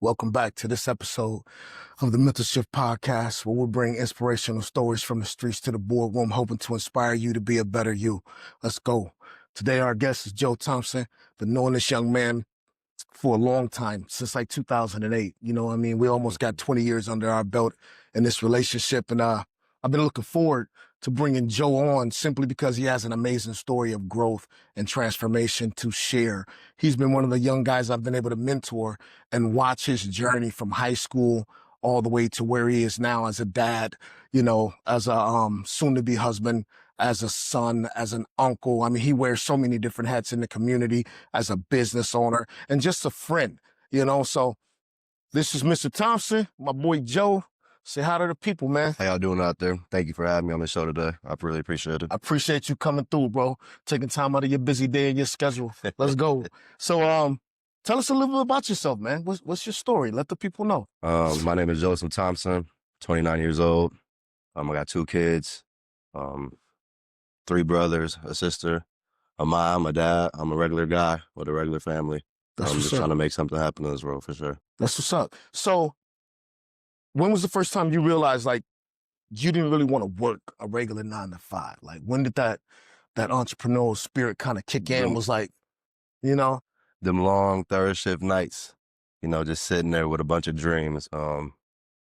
Welcome back to this episode of the Mental Shift Podcast, where we bring inspirational stories from the streets to the boardroom, hoping to inspire you to be a better you. Let's go. Today, our guest is Joe Thompson. Been knowing this young man for a long time, since like 2008. You know what I mean? We almost got 20 years under our belt in this relationship. And I've been looking forward to bringing Joe on simply because he has an amazing story of growth and transformation to share. He's been one of the young guys I've been able to mentor and watch his journey from high school all the way to where he is now as a dad, you know, as a soon-to-be husband, as a son, as an uncle. I mean, he wears so many different hats in the community, as a business owner, and just a friend, you know. So this is Mr. Thompson, my boy Joe. Say hi to the people, man. How y'all doing out there? Thank you for having me on the show today. I really appreciate it. I appreciate you coming through, bro. Taking time out of your busy day and your schedule. Let's go. So, tell us a little bit about yourself, man. What's your story? Let the people know. My name is Joseph Thompson, 29 years old. I got 2 kids, 3 brothers, a sister, a mom, a dad. I'm a regular guy with a regular family. That's I'm what's just up. trying to make something happen in this world for sure. That's what's up. So, when was the first time you realized, like, you didn't really want to work a regular 9 to 5? Like, when did that entrepreneurial spirit kind of kick in? Was like, you know? Them long third shift nights, just sitting there with a bunch of dreams,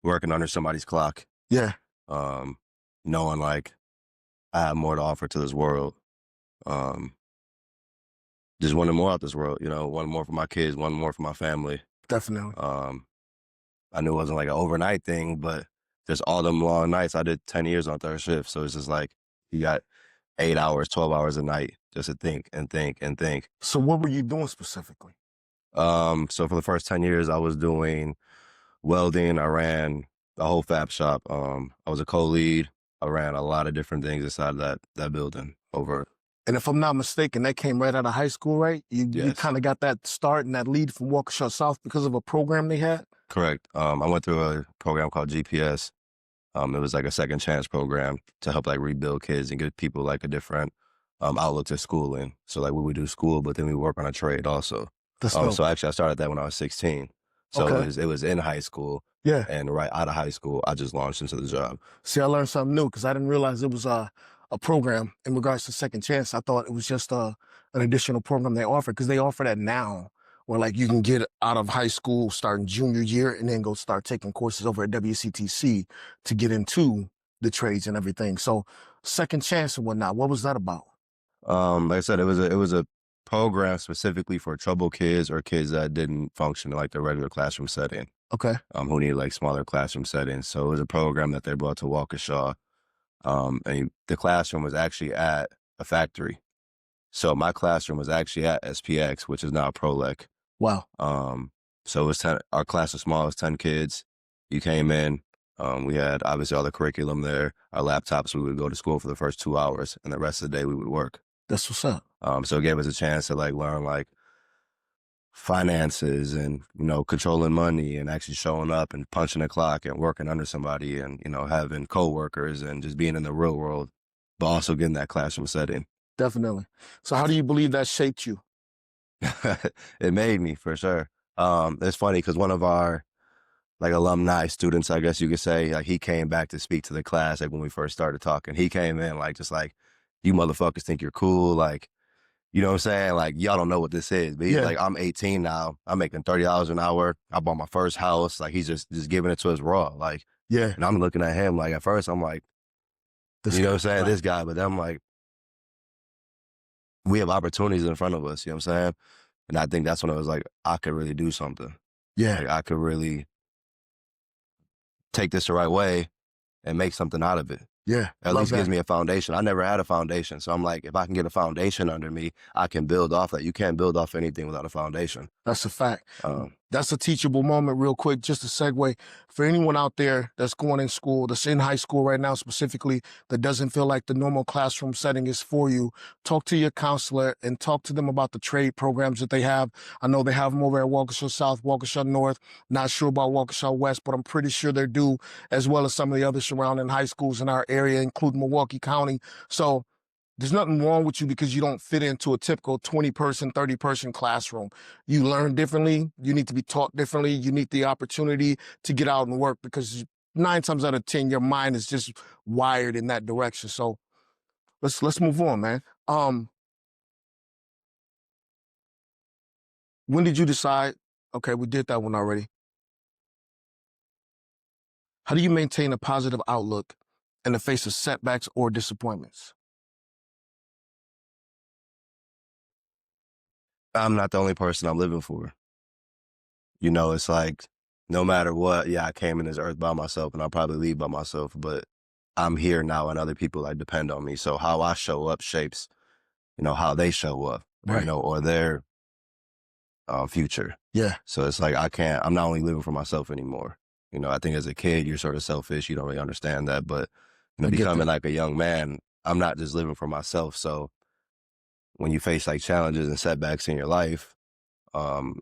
working under somebody's clock, Yeah. knowing like I have more to offer to this world. Just wanting more out this world, wanting more for my kids, wanting more for my family. Definitely. I knew it wasn't like an overnight thing, but just all them long nights. I did 10 years on third shift. So it's just like you got 8 hours, 12 hours a night just to think and think and think. So what were you doing specifically? So for the first 10 years, I was doing welding. I ran the whole fab shop. I was a co-lead. I ran a lot of different things inside that building over. And if I'm not mistaken, that came right out of high school, right? You Yes. kind of got that start and that lead from Waukesha South because of a program they had? Correct. I went through a program called GPS. It was like a second chance program to help like rebuild kids and give people like a different outlook to schooling. So like we would do school, but then we work on a trade also. That's dope. So actually I started that when I was 16. So Okay. it was in high school, Yeah. and right out of high school, I just launched into the job. See, I learned something new because I didn't realize it was a program in regards to second chance. I thought it was just an additional program they offer, because they offer that now where like you can get out of high school starting junior year and then go start taking courses over at WCTC to get into the trades and everything. So second chance and whatnot, what was that about? Like I said, it was a program specifically for troubled kids or kids that didn't function in like the regular classroom setting. Okay. Who needed like smaller classroom settings. So it was a program that they brought to Waukesha. And the classroom was actually at a factory. So my classroom was actually at SPX, which is now Prolec. Wow. So it was our class was small, it was 10 kids. You came in, we had obviously all the curriculum there, our laptops, we would go to school for the first 2 hours, and the rest of the day we would work. That's what's up. So it gave us a chance to like learn like finances and, controlling money and actually showing up and punching the clock and working under somebody and, having coworkers and just being in the real world, but also getting that classroom setting. Definitely. So how do you believe that shaped you? It made me, for sure. It's funny because one of our like alumni students, I guess you could say, like he came back to speak to the class like when we first started talking. He came in like just like, you motherfuckers think you're cool, like, you know what I'm saying? Like, y'all don't know what this is. But he's like, I'm 18 now. I'm making $30 an hour. I bought my first house. Like, he's just giving it to us raw. Like, Yeah. and I'm looking at him like, at first I'm like, This you know guy, what I'm saying? right. This guy. But then I'm like, we have opportunities in front of us. You know what I'm saying? And I think that's when I was like, I could really do something. Yeah. Like, I could really take this the right way and make something out of it. Yeah. At Love least that. gives me a foundation. I never had a foundation. So I'm like, if I can get a foundation under me, I can build off that. You can't build off anything without a foundation. That's a fact. Um, That's a teachable moment real quick, just a segue. For anyone out there that's going in school, that's in high school right now specifically, that doesn't feel like the normal classroom setting is for you, talk to your counselor and talk to them about the trade programs that they have. I know they have them over at Waukesha South, Waukesha North. Not sure about Waukesha West, but I'm pretty sure they're due, as well as some of the other surrounding high schools in our area, including Milwaukee County. So There's nothing wrong with you because you don't fit into a typical 20-person, 30-person classroom. You learn differently. You need to be taught differently. You need the opportunity to get out and work because 9 times out of 10, your mind is just wired in that direction. So let's move on, man. When did you decide? Okay, we did that one already. How do you maintain a positive outlook in the face of setbacks or disappointments? I'm not the only person I'm living for. You know, it's like no matter what, yeah, I came in this earth by myself and I'll probably leave by myself, but I'm here now and other people like depend on me. So how I show up shapes, you know, how they show up, or, you Right. know, or their future. Yeah, So it's like I'm not only living for myself anymore. You know, I think as a kid, you're sort of selfish. You don't really understand that. But, you know, I get becoming that. like a young man, I'm not just living for myself. So when you face like challenges and setbacks in your life, um,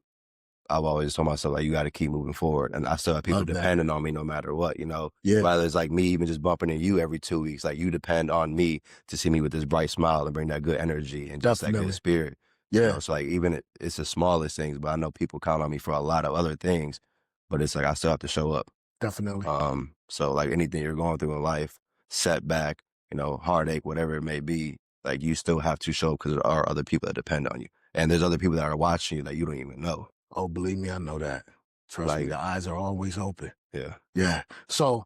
I've always told myself, like, you got to keep moving forward. And I still have people Love that. depending on me no matter what, you know, Yeah, whether it's like me even just bumping into you every 2 weeks, like you depend on me to see me with this bright smile and bring that good energy and just that definitely. good spirit. You Yeah, know, so like even it's the smallest things, but I know people count on me for a lot of other things, but it's like I still have to show up. definitely. So like anything you're going through in life, setback, you know, heartache, whatever it may be, like you still have to show up because there are other people that depend on you. And there's other people that are watching you that you don't even know. Oh, believe me, I know that. Trust me, Like, the eyes are always open. yeah. Yeah. So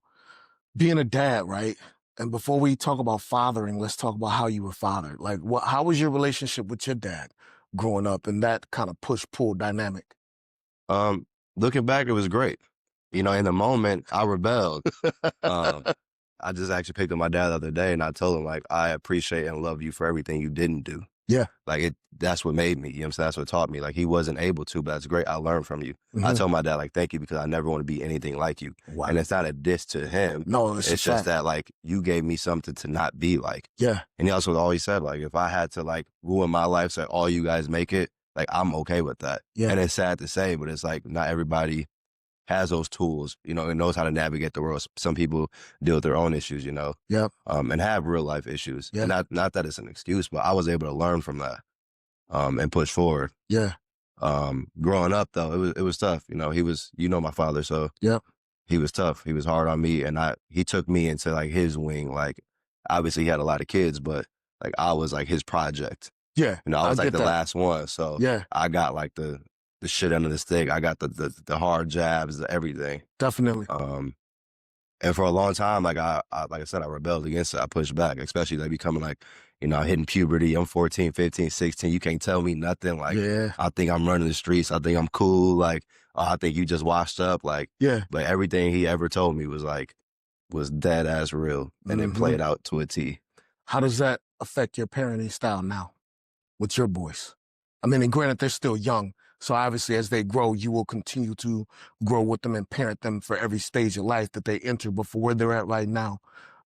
being a dad, right? And before we talk about fathering, let's talk about how you were fathered. Like, how was your relationship with your dad growing up and that kind of push-pull dynamic? Um, Looking back, it was great. You know, in the moment, I rebelled. Um, I just actually picked up my dad the other day and I told him, like, I appreciate and love you for everything you didn't do. Yeah. Like that's what made me, you know what I'm saying? That's what taught me. Like he wasn't able to, but that's great. I learned from you. I Mhm. told my dad, like, thank you because I never want to be anything like you. Wow. And it's not a diss to him. No, it's a It's just fact. that like you gave me something to not be like. Yeah. And he also always said, like, if I had to like ruin my life so all you guys make it, like I'm okay with that. Yeah. And it's sad to say, but it's like not everybody has those tools, you know, and knows how to navigate the world. Some people deal with their own issues, you know, Yep. and have real life issues. Yeah. And not that it's an excuse, but I was able to learn from that. And push forward. Yeah. Growing up though, it was tough. You know, he was, you know, my father, so Yep. he was tough. He was hard on me, and he took me into like his wing. Like, obviously, he had a lot of kids, but like I was like his project. Yeah. You know, I was like get the that. last one, so Yeah. I got like the shit under the stick. I got the hard jabs, the everything. Definitely. And for a long time, like like I said, I rebelled against it. I pushed back, especially like becoming like, you know, hitting puberty. I'm 14, 15, 16. You can't tell me nothing. Like, Yeah. I think I'm running the streets. I think I'm cool. Like, oh, I think you just washed up. Like, Yeah. but everything he ever told me was dead ass real. And it Mhm. played out to a T. How does that affect your parenting style now with your boys? I mean, and granted, they're still young. So obviously, as they grow, you will continue to grow with them and parent them for every stage of life that they enter. But for where they're at right now,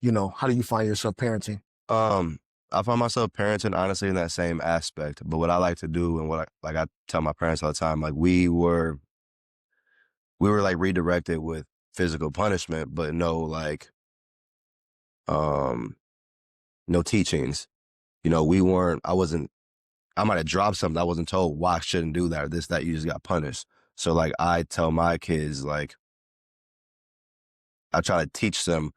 you know, how do you find yourself parenting? I find myself parenting honestly in that same aspect. But what I like to do and I tell my parents all the time, like we were like redirected with physical punishment, but um no teachings. You know, I might have dropped something. I wasn't told why I shouldn't do that or this, that, you just got punished. So like I tell my kids, like I try to teach them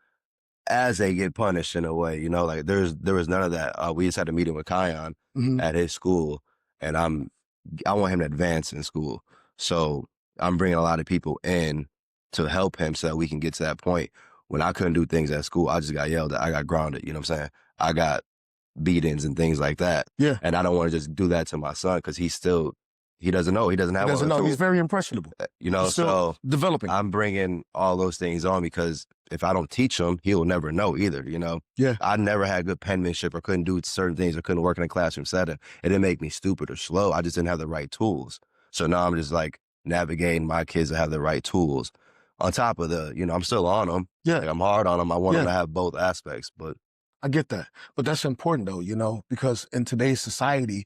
as they get punished in a way, you know, like there was none of that. We just had a meeting with Kion Mhm. at his school and I want him to advance in school. So I'm bringing a lot of people in to help him so that we can get to that point. When I couldn't do things at school, I just got yelled at. I got grounded, you know what I'm saying? I got beatings and things like that. Yeah. And I don't want to just do that to my son because he doesn't know. He doesn't He have all doesn't the know. He's tools, very impressionable. you know, He's still so developing. I'm bringing all those things on because if I don't teach him, he'll never know either, you know? Yeah. I never had good penmanship or couldn't do certain things or couldn't work in a classroom setting. It didn't make me stupid or slow. I just didn't have the right tools. So now I'm just like navigating my kids to have the right tools. On top of the, you know, I'm still on them. Yeah. Like I'm hard on them. I want them Yeah. to have both aspects, but I get that. But that's important though, you know, because in today's society,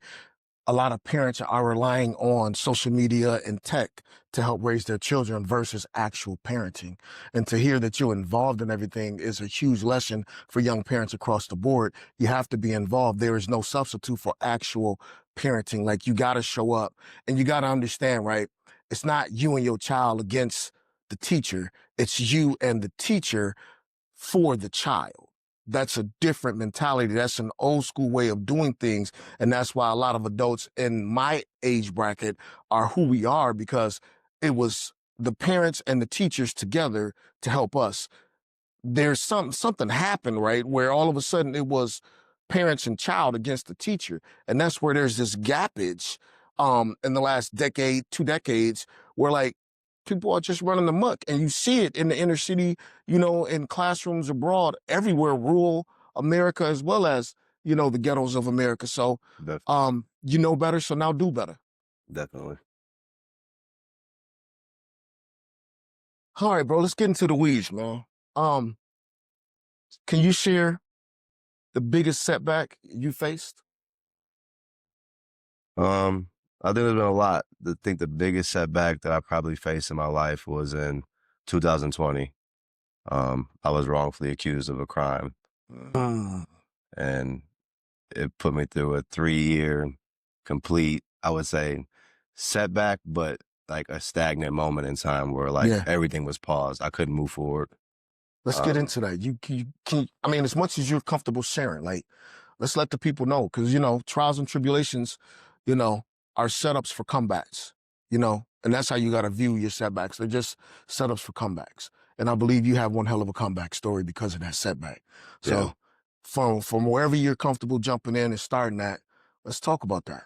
a lot of parents are relying on social media and tech to help raise their children versus actual parenting. And to hear that you're involved in everything is a huge lesson for young parents across the board. You have to be involved. There is no substitute for actual parenting. Like, you got to show up, and you got to understand, right? It's not you and your child against the teacher. It's you and the teacher for the child. That's a different mentality. That's an old school way of doing things. And that's why a lot of adults in my age bracket are who we are, because it was the parents and the teachers together to help us. There's something happened, right, where all of a sudden it was parents and child against the teacher. And that's where there's this gappage in the last decade, 2 decades, where like people are just running amok. And you see it in the inner city, in classrooms abroad, everywhere, rural America, as well as, the ghettos of America. So, Definitely. you know better, so now do better. Definitely. All right, bro, let's get into the weeds, man. Can you share the biggest setback you faced? I think there's been a lot. I think the biggest setback that I probably faced in my life was in 2020. I was wrongfully accused of a crime, and it put me through a 3-year complete, I would say, setback, but like a stagnant moment in time where like Yeah. everything was paused. I couldn't move forward. Let's get into that. You can, I mean, as much as you're comfortable sharing, like, let's let the people know, because, trials and tribulations, are setups for comebacks, and that's how you got to view your setbacks. They're just setups for comebacks. And I believe you have one hell of a comeback story because of that setback. So from wherever you're comfortable jumping in and starting that, let's talk about that.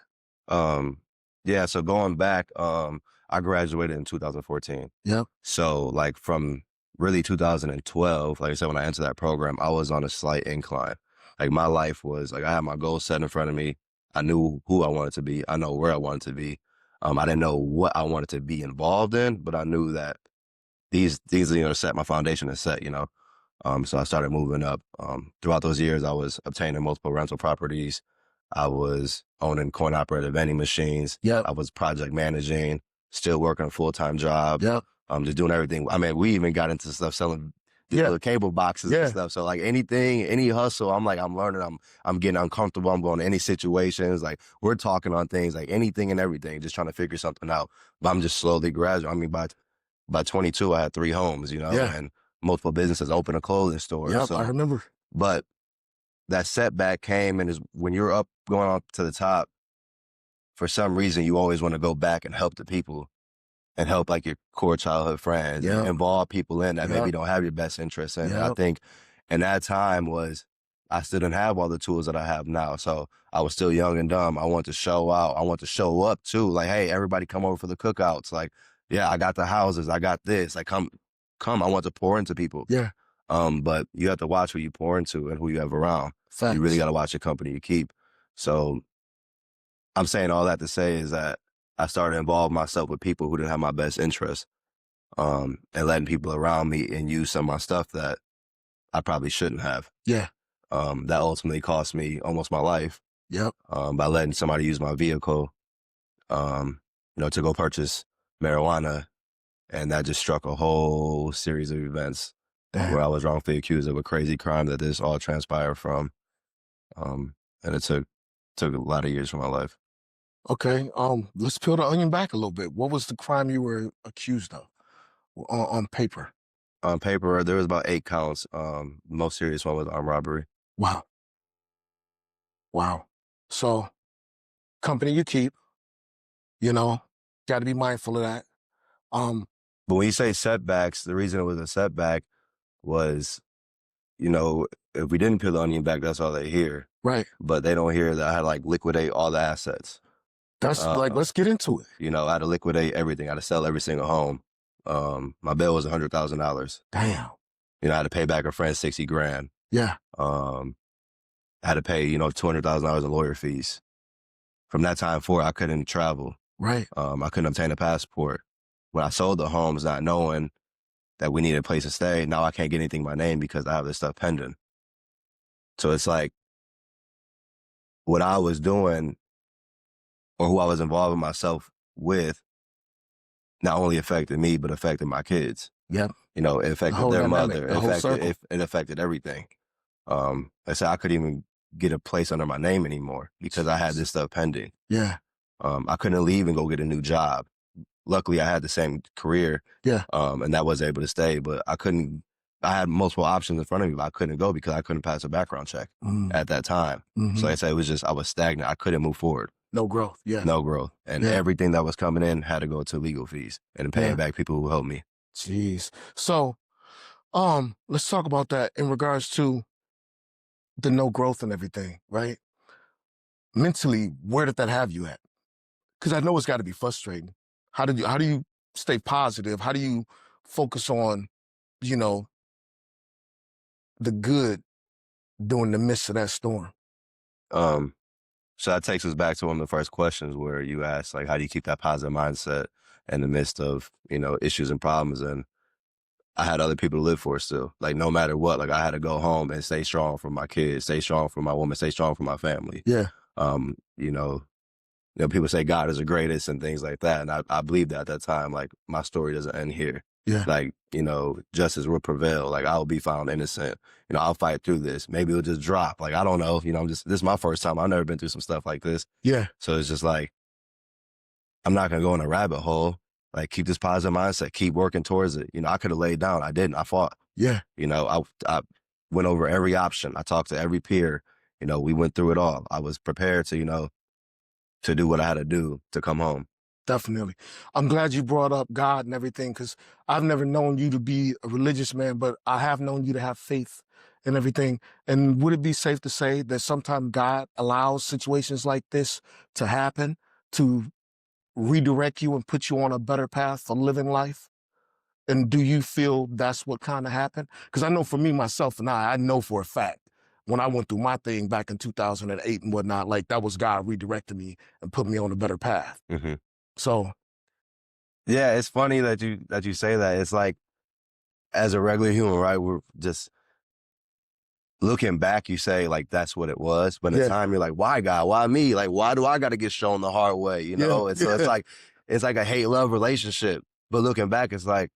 Yeah, so going back, I graduated in 2014. Yep. So like from really 2012, like I said, when I entered that program, I was on a slight incline. Like my life was like, I had my goals set in front of me. I knew who I wanted to be. I know where I wanted to be. I didn't know what I wanted to be involved in, but I knew that these set, my foundation is set, So I started moving up. Throughout those years, I was obtaining multiple rental properties. I was owning coin-operated vending machines. Yep. I was project managing, still working a full-time job. Yep. Just doing everything. I mean, we even got into stuff selling the cable boxes and stuff. So like anything, any hustle, I'm learning, I'm getting uncomfortable. I'm going to any situations. Like we're talking on things, like anything and everything, just trying to figure something out. But I'm just slowly graduating. I mean, by 22, I had 3 homes, and multiple businesses, open a clothing store. Yep, So, I remember. But that setback came, and is when you're up, going up to the top, for some reason, you always want to go back and help the people and help like your core childhood friends, and involve people in that maybe don't have your best interests. And I think in that time I still didn't have all the tools that I have now. So I was still young and dumb. I want to show out. I want to show up too. Like, hey, everybody come over for the cookouts. Like, yeah, I got the houses. I got this. Like, come. I want to pour into people. Yeah. But you have to watch who you pour into and who you have around. Facts. You really got to watch the company you keep. So I'm saying all that to say is that I started to involve myself with people who didn't have my best interests, and letting people around me and use some of my stuff that I probably shouldn't have. Yeah. That ultimately cost me almost my life. Yep. By letting somebody use my vehicle, to go purchase marijuana. And that just struck a whole series of events where I was wrongfully accused of a crazy crime that this all transpired from. And it took a lot of years from my life. Okay. Let's peel the onion back a little bit. What was the crime you were accused of on paper? On paper, there was about 8 counts. Most serious one was armed robbery. Wow. So, company you keep, got to be mindful of that. But when you say setbacks, the reason it was a setback was, if we didn't peel the onion back, that's all they hear. Right. But they don't hear that I had to liquidate all the assets. That's let's get into it. I had to liquidate everything. I had to sell every single home. My bill was $100,000. Damn. I had to pay back a friend $60,000. Yeah. I had to pay, $200,000 in lawyer fees. From that time forward, I couldn't travel. Right. I couldn't obtain a passport. When I sold the homes, not knowing that we needed a place to stay, now I can't get anything by name because I have this stuff pending. So it's like what I was doing or who I was involving myself with not only affected me, but affected my kids. Yep. You know, it The affected whole their dynamic, mother. the whole circle. It affected everything. I said I couldn't even get a place under my name anymore because I had this stuff pending. Yeah. I couldn't leave and go get a new job. Luckily, I had the same career, Yeah. and that was able to stay. But I couldn't. I had multiple options in front of me, but I couldn't go because I couldn't pass a background check at that time. Mm-hmm. So like I said, it was just I was stagnant. I couldn't move forward. No growth. Yeah. No growth, and Yeah. everything that was coming in had to go to legal fees and paying back people who helped me. Jeez. So, let's talk about that in regards to the no growth and everything, right? Mentally, where did that have you at? Because I know it's got to be frustrating. How do you stay positive? How do you focus on, you know, the good during the midst of that storm? So that takes us back to one of the first questions where you asked, like, how do you keep that positive mindset in the midst of, you know, issues and problems? And I had other people to live for still. Like, no matter what, like, I had to go home and stay strong for my kids, stay strong for my woman, stay strong for my family. Yeah. You know, people say God is the greatest and things like that. And I believed that at that time, like, my story doesn't end here. Yeah. Like, you know, justice will prevail. Like, I'll be found innocent. You know, I'll fight through this. Maybe it'll just drop. Like, I don't know. You know, this is my first time. I've never been through some stuff like this. Yeah. So it's just like, I'm not going to go in a rabbit hole. Like, keep this positive mindset, keep working towards it. You know, I could have laid down. I didn't. I fought. Yeah. You know, I went over every option. I talked to every peer. You know, we went through it all. I was prepared to, you know, to do what I had to do to come home. Definitely. I'm glad you brought up God and everything, because I've never known you to be a religious man, but I have known you to have faith and everything. And would it be safe to say that sometimes God allows situations like this to happen to redirect you and put you on a better path for living life? And do you feel that's what kind of happened? Because I know for me, myself, and I know for a fact, when I went through my thing back in 2008 and whatnot, like that was God redirecting me and put me on a better path. Mm-hmm. So, yeah, it's funny that you say that. It's like, as a regular human, right? We're just looking back. You say like that's what it was, but in time you're like, why God? Why me? Like, why do I got to get shown the hard way? You know? And so it's like a hate-love relationship. But looking back, it's like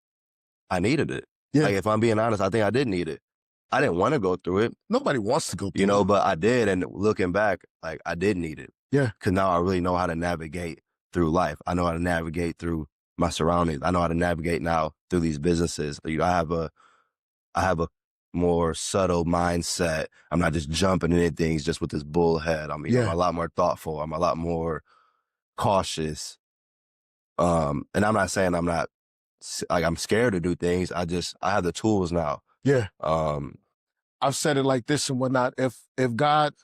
I needed it. Yeah. Like, if I'm being honest, I think I did need it. I didn't want to go through it. Nobody wants to go through You know, it. but I did. And looking back, like, I did need it. Yeah. Because now I really know how to navigate through life. I know how to navigate through my surroundings. I know how to navigate now through these businesses. You know, I have a more subtle mindset. I'm not just jumping into things just with this bullhead. I mean, I'm a lot more thoughtful. I'm a lot more cautious. And I'm not saying I'm not, like, I'm scared to do things. I have the tools now. Yeah. I've said it like this and whatnot. If God,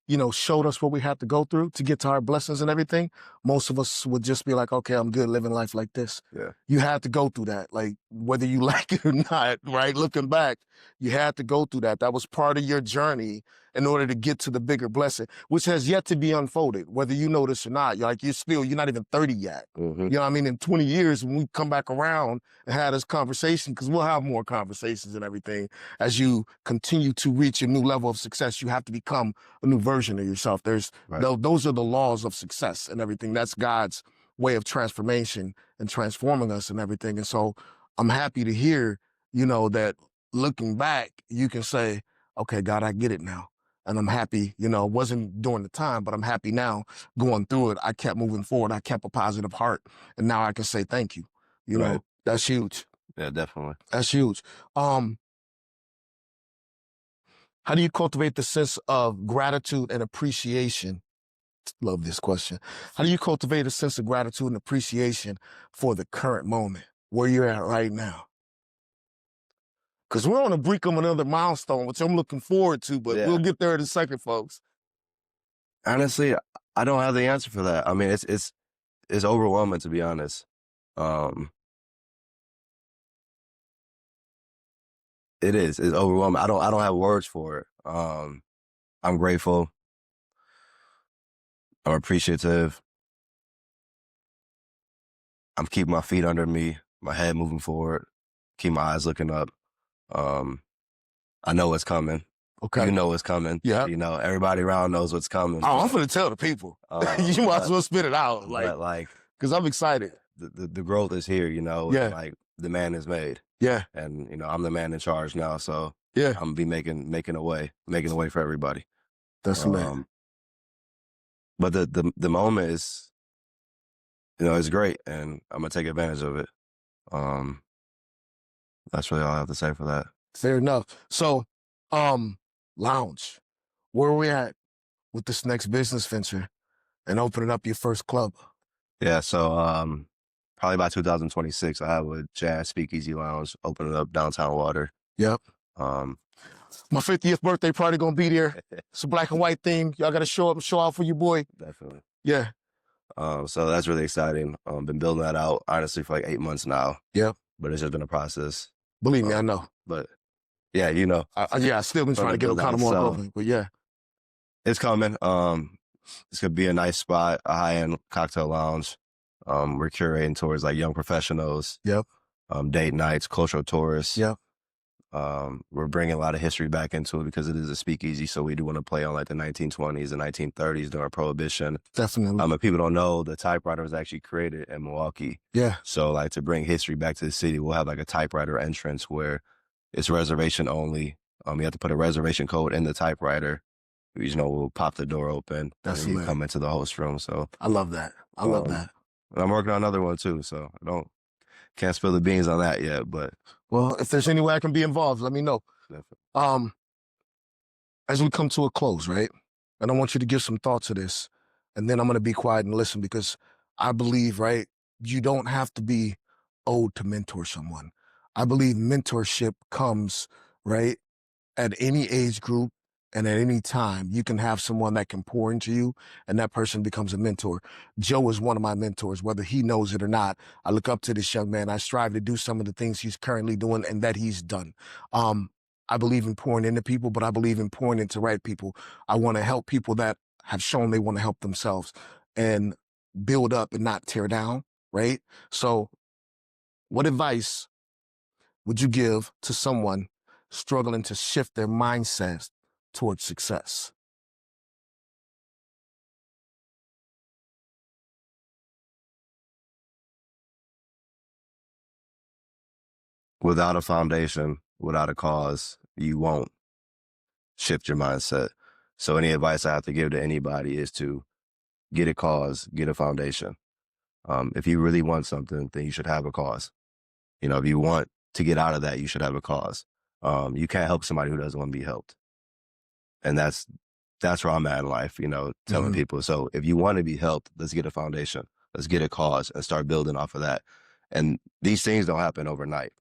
you know, showed us what we had to go through to get to our blessings and everything, most of us would just be like, okay, I'm good living life like this. Yeah. You had to go through that, like whether you like it or not, right? Looking back, you had to go through that. That was part of your journey in order to get to the bigger blessing, which has yet to be unfolded, whether you know this or not. You're not even 30 yet. Mm-hmm. You know what I mean? In 20 years, when we come back around and have this conversation, because we'll have more conversations and everything, as you continue to reach a new level of success, you have to become a new version of yourself. Those are the laws of success and everything. That's God's way of transformation and transforming us and everything. And so I'm happy to hear, you know, that looking back, you can say, okay, God, I get it now. And I'm happy, you know, it wasn't during the time, but I'm happy now going through it. I kept moving forward. I kept a positive heart. And now I can say thank you. You know, that's huge. Yeah, definitely. That's huge. How do you cultivate the sense of gratitude and appreciation? Love this question. How do you cultivate a sense of gratitude and appreciation for the current moment, where you're at right now? Because we're on the brink of another milestone, which I'm looking forward to, but we'll get there in a second, folks. Honestly, I don't have the answer for that. I mean, it's overwhelming, to be honest. It is. It's overwhelming. I don't have words for it. I'm grateful. I'm appreciative. I'm keeping my feet under me, my head moving forward, keep my eyes looking up. I know what's coming. Okay. You know what's coming. Yeah. You know, everybody around knows what's coming. Oh, I'm gonna tell the people. You might as well spit it out, like, because I'm excited. The growth is here. You know, Yeah. like the man is made. Yeah. And you know, I'm the man in charge now, so Yeah. I'm gonna be making a way for everybody. That's lit. But the moment is, you know, it's great, and I'm gonna take advantage of it. That's really all I have to say for that. Fair enough. So, lounge, where are we at with this next business venture and opening up your first club? Yeah, so probably by 2026, I have a jazz speakeasy lounge opening up downtown Water. Yep. Um, My 50th birthday party gonna be there. It's a black and white theme. Y'all gotta show up and show out for your boy. Definitely. Yeah. So that's really exciting. Been building that out honestly for like 8 months now. Yep. But it's just been a process. Believe me, I know. But yeah, you know. I still been trying to get them kind of more open, but yeah. It's coming. It's gonna be a nice spot, a high-end cocktail lounge. We're curating towards like young professionals. Yep. Date nights, cultural tourists. Yep. We're bringing a lot of history back into it because it is a speakeasy, so we do want to play on like the 1920s and 1930s during Prohibition. Definitely. If people don't know, the typewriter was actually created in Milwaukee. Yeah. So like to bring history back to the city, we'll have like a typewriter entrance where it's reservation only. You have to put a reservation code in the typewriter. You know, we'll pop the door open and you come into the host room. So I love that. I love that. And I'm working on another one too, so can't spill the beans on that yet. But well, if there's any way I can be involved, let me know. Definitely. As we come to a close, right? And I want you to give some thought to this, and then I'm going to be quiet and listen because I believe, right, you don't have to be old to mentor someone. I believe mentorship comes, right, at any age group and at any time. You can have someone that can pour into you, and that person becomes a mentor. Joe is one of my mentors, whether he knows it or not. I look up to this young man. I strive to do some of the things he's currently doing and that he's done. I believe in pouring into people, but I believe in pouring into right people. I want to help people that have shown they want to help themselves and build up and not tear down, right? So what advice would you give to someone struggling to shift their mindset towards success? Without a foundation, without a cause, you won't shift your mindset. So any advice I have to give to anybody is to get a cause, get a foundation. If you really want something, then you should have a cause. You know, if you want to get out of that, you should have a cause. You can't help somebody who doesn't want to be helped. And that's where I'm at in life, you know, telling people. So if you want to be helped, let's get a foundation. Let's get a cause and start building off of that. And these things don't happen overnight.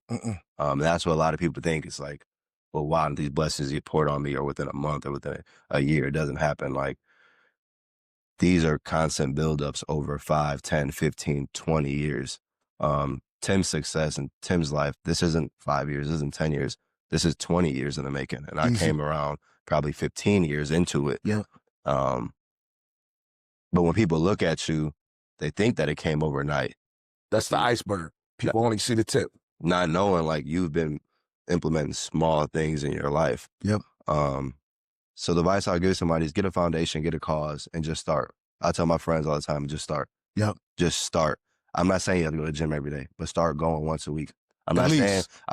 That's what a lot of people think. It's like, well, why don't these blessings get poured on me or within a month or within a year? It doesn't happen. Like, these are constant buildups over 5, 10, 15, 20 years. Tim's success and Tim's life, this isn't 5 years, this isn't 10 years. This is 20 years in the making. And I came around probably 15 years into it. Yeah. But when people look at you, they think that it came overnight. That's the iceberg. People only see the tip. Not knowing, like, you've been implementing small things in your life. Yep. So the advice I'll give somebody is get a foundation, get a cause, and just start. I tell my friends all the time, just start. Yep. Just start. I'm not saying you have to go to the gym every day, but start going once a week. I'm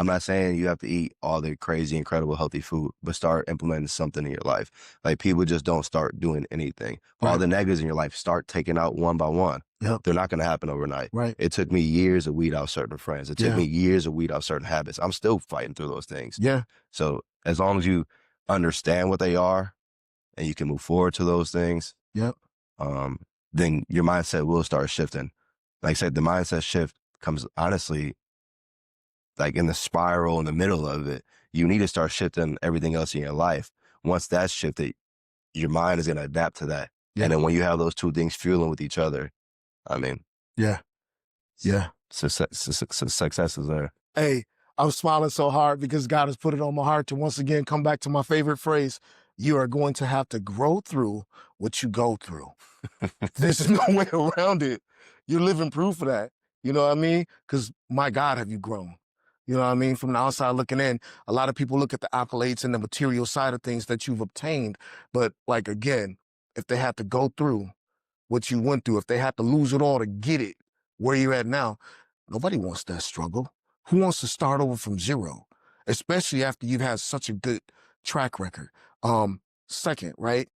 not saying you have to eat all the crazy, incredible, healthy food, but start implementing something in your life. Like, people just don't start doing anything. Right. All the negatives in your life, start taking out one by one. Yep. They're not going to happen overnight. Right. It took me years to weed out certain friends. It took me years to weed out certain habits. I'm still fighting through those things. Yeah. So as long as you understand what they are and you can move forward to those things, yep, then your mindset will start shifting. Like I said, the mindset shift comes, honestly, like in the spiral in the middle of it. You need to start shifting everything else in your life. Once that's shifted, your mind is going to adapt to that. Yeah. And then when you have those two things fueling with each other, I mean, yeah, success is there. Hey, I'm smiling so hard because God has put it on my heart to once again come back to my favorite phrase. You are going to have to grow through what you go through. There's no way around it. You're living proof of that. You know what I mean? Because, my God, have you grown? You know what I mean? From the outside looking in, a lot of people look at the accolades and the material side of things that you've obtained. But like, again, if they had to go through what you went through, if they had to lose it all to get it where you're at now, nobody wants that struggle. Who wants to start over from zero, especially after you've had such a good track record? Second, right?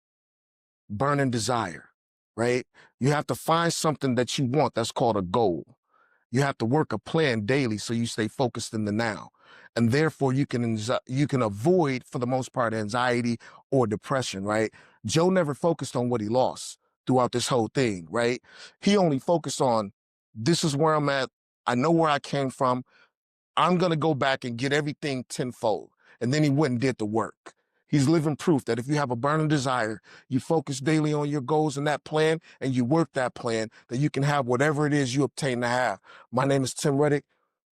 Burning desire, right? You have to find something that you want that's called a goal. You have to work a plan daily so you stay focused in the now. And therefore you can avoid, for the most part, anxiety or depression, right? Joe never focused on what he lost throughout this whole thing, right? He only focused on, this is where I'm at. I know where I came from. I'm going to go back and get everything tenfold. And then he went and did the work. He's living proof that if you have a burning desire, you focus daily on your goals and that plan, and you work that plan, that you can have whatever it is you obtain to have. My name is Tim Reddick.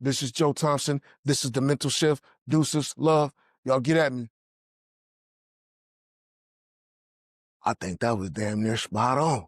This is Joe Thompson. This is The Mental Shift. Deuces, love. Y'all get at me. I think that was damn near spot on.